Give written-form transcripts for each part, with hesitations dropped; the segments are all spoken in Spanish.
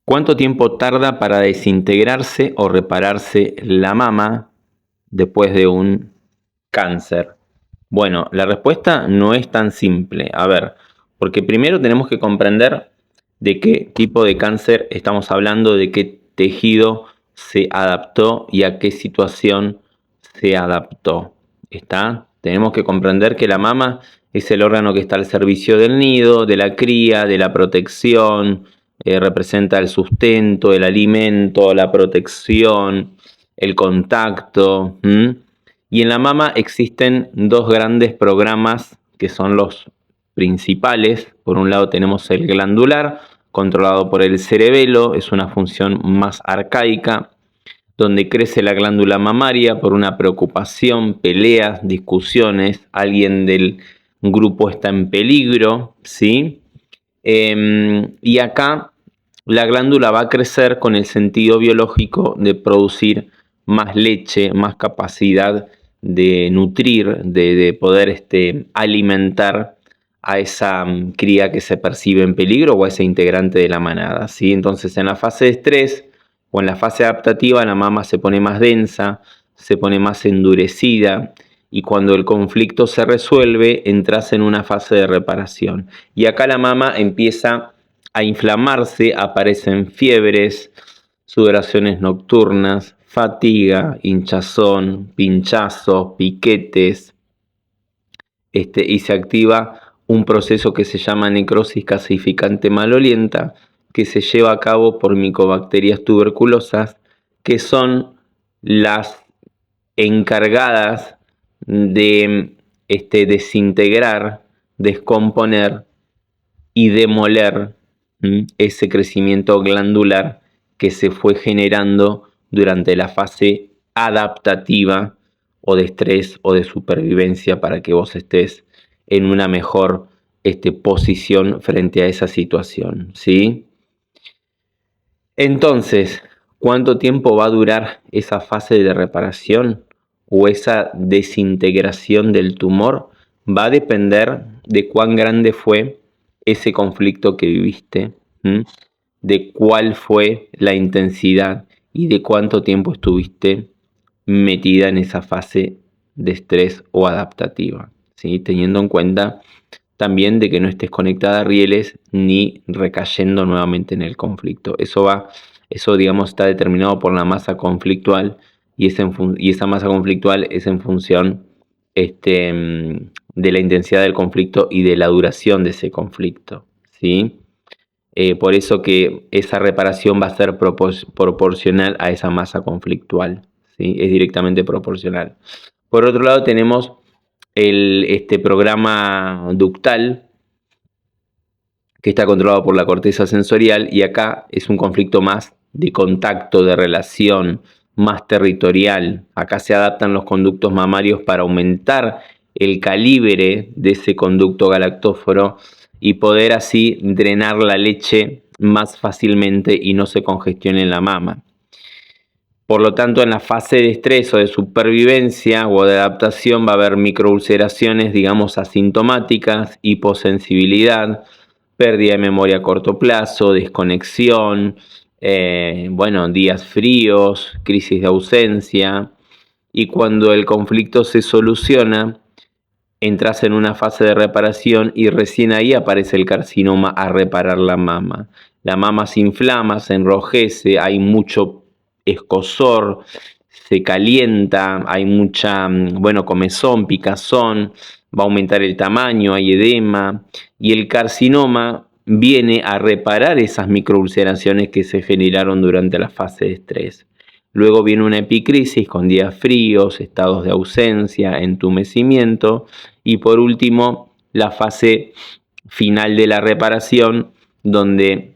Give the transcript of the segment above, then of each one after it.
¿Cuánto tiempo tarda para desintegrarse o repararse la mama después de un cáncer? Bueno, la respuesta no es tan simple. A ver, porque primero tenemos que comprender de qué tipo de cáncer estamos hablando, de qué tejido se adaptó y a qué situación se adaptó. ¿Está? Tenemos que comprender que la mama es el órgano que está al servicio del nido, de la cría, de la protección, representa el sustento, el alimento, la protección, el contacto. Y en la mama existen dos grandes programas que son los principales. Por un lado tenemos el glandular, controlado por el cerebelo, es una función más arcaica, donde crece la glándula mamaria por una preocupación, peleas, discusiones, alguien del grupo está en peligro, ¿sí? Y acá la glándula va a crecer con el sentido biológico de producir más leche, más capacidad de nutrir, de poder alimentar a esa cría que se percibe en peligro o a ese integrante de la manada, ¿sí? Entonces en la fase de estrés o en la fase adaptativa la mama se pone más densa, se pone más endurecida, y cuando el conflicto se resuelve entras en una fase de reparación. Y acá la mama empieza a inflamarse, aparecen fiebres, sudoraciones nocturnas, fatiga, hinchazón, pinchazos, piquetes, y se activa un proceso que se llama necrosis gasificante malolienta, que se lleva a cabo por micobacterias tuberculosas, que son las encargadas de desintegrar, descomponer y demoler ese crecimiento glandular que se fue generando durante la fase adaptativa o de estrés o de supervivencia para que vos estés en una mejor posición frente a esa situación, ¿sí? Entonces, ¿cuánto tiempo va a durar esa fase de reparación o esa desintegración del tumor? Va a depender de cuán grande fue ese conflicto que viviste, de cuál fue la intensidad y de cuánto tiempo estuviste metida en esa fase de estrés o adaptativa, ¿sí? Teniendo en cuenta también de que no estés conectada a rieles ni recayendo nuevamente en el conflicto. Eso digamos está determinado por la masa conflictual y esa masa conflictual es en función de la intensidad del conflicto y de la duración de ese conflicto, ¿sí? Por eso que esa reparación va a ser proporcional a esa masa conflictual, ¿sí? Es directamente proporcional. Por otro lado tenemos el programa ductal, que está controlado por la corteza sensorial, y acá es un conflicto más de contacto, de relación, más territorial. Acá se adaptan los conductos mamarios para aumentar el calibre de ese conducto galactóforo y poder así drenar la leche más fácilmente y no se congestione en la mama. Por lo tanto, en la fase de estrés o de supervivencia o de adaptación va a haber microulceraciones, digamos, asintomáticas, hiposensibilidad, pérdida de memoria a corto plazo, desconexión, días fríos, crisis de ausencia. Y cuando el conflicto se soluciona, entras en una fase de reparación y recién ahí aparece el carcinoma a reparar la mama. La mama se inflama, se enrojece, hay mucho escozor, se calienta, hay mucha, comezón, picazón, va a aumentar el tamaño, hay edema, y el carcinoma viene a reparar esas microulceraciones que se generaron durante la fase de estrés. Luego viene una epicrisis con días fríos, estados de ausencia, entumecimiento, y por último la fase final de la reparación, donde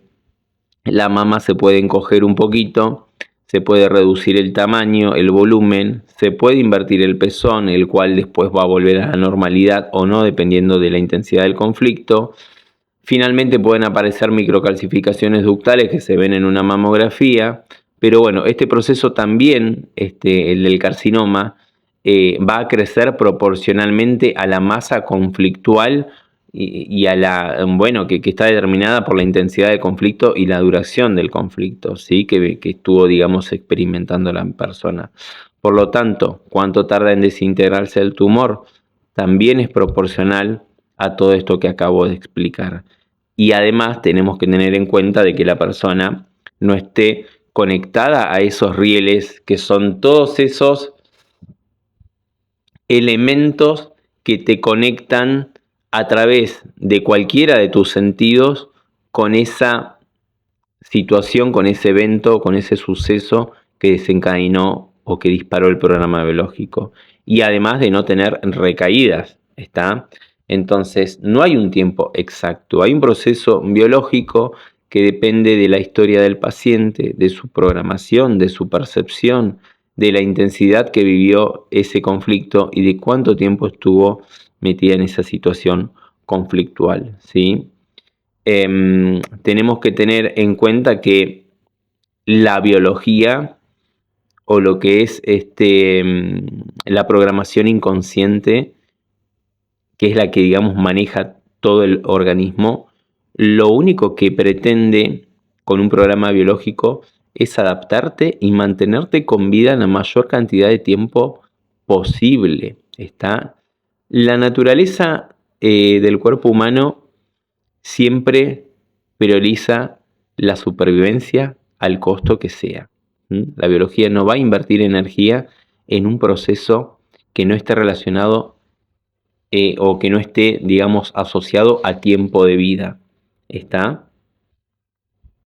la mama se puede encoger un poquito, se puede reducir el tamaño, el volumen, se puede invertir el pezón, el cual después va a volver a la normalidad o no, dependiendo de la intensidad del conflicto. Finalmente pueden aparecer microcalcificaciones ductales que se ven en una mamografía, pero bueno, este proceso también, el del carcinoma, va a crecer proporcionalmente a la masa conflictual y a la, bueno, que está determinada por la intensidad del conflicto y la duración del conflicto, ¿sí? Que estuvo, digamos, experimentando la persona. Por lo tanto, cuánto tarda en desintegrarse el tumor también es proporcional a todo esto que acabo de explicar. Y además tenemos que tener en cuenta de que la persona no esté conectada a esos rieles, que son todos esos elementos que te conectan a través de cualquiera de tus sentidos con esa situación, con ese evento, con ese suceso que desencadenó o que disparó el programa biológico. Y además de no tener recaídas, ¿está? Entonces, no hay un tiempo exacto, hay un proceso biológico que depende de la historia del paciente, de su programación, de su percepción, de la intensidad que vivió ese conflicto y de cuánto tiempo estuvo metida en esa situación conflictual, ¿sí? Tenemos que tener en cuenta que la biología o lo que es la programación inconsciente, que es la que, digamos, maneja todo el organismo, lo único que pretende con un programa biológico es adaptarte y mantenerte con vida en la mayor cantidad de tiempo posible. ¿Está? La naturaleza del cuerpo humano siempre prioriza la supervivencia al costo que sea. La biología no va a invertir energía en un proceso que no esté relacionado o que no esté, digamos, asociado a tiempo de vida. ¿Está?